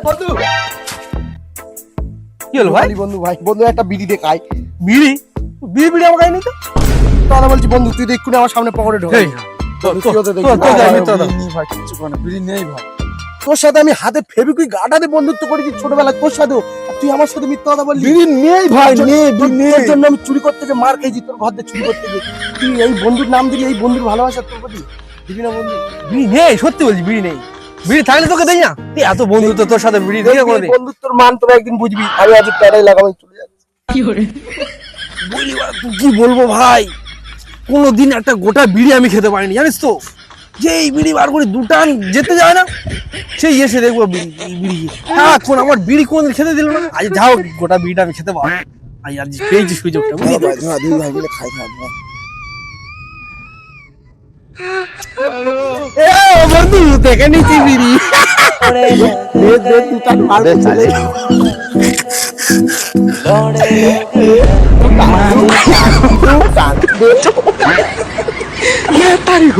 বন্ধু কি হলো ভাই? বন্ধু একটা বিড়ি দে খাই। বিড়ি বিড়ি বিড়ি আমার খাইনি তো। দাদা বলছি বন্ধু তুই দেখুন আমার সামনে পকেটে ঢোক। বিড়ি নেই ভাই। তোর সাথে আমি হাতে ফেবিকুইক গাটাতে বন্ধুত্ব করেছি ছোটবেলায়, তোর সাথেও, আর তুই আমার সাথে মিথ্যা কথা বললি। বিড়ি নেই ভাই, নেই তোর জন্য আমি চুরি করতে যে মার খেয়েছি, তোর ঘর থেকে চুরি করতে গিয়ে। তুই এই বন্ধুর নাম দিলি, এই বন্ধুর ভালোবাসা তোর প্রতি দিবি না বন্ধু? বিড়ি নেই, সত্যি বলছি বিড়ি নেই। বিড়ি থাকলে তোকে দেই না। তুই এত বন্ধুত্ব, তোর সাথে বিড়ি দিয়ে করে দে। বন্ধুত্বর মান তোরা একদিন বুঝবি। আমি আজ প্যারাই লাগাবো, চলে যাচ্ছি। বলি বা, তুই কি বলবো ভাই, কোনোদিন একটা গোটা বিড়ি আমি খেতে পারিনি জানিস তো। যে এই বিড়ি বার করে দুটান যেতে যায় না, সেই এসে দেখবো বিড়ি বিড়ি। এখন আমার বিড়ি কোনদিন খেতে দিল না, আজ যাও গোটা বিড়িটা আমি খেতে পারবো। আজ পেয়েছি সুযোগটা, বুঝলি তো? দুই ভাই মিলে খাই খাই। এ বন্ধু, দেখে নিচ্ছি বিড়ি। তারিখ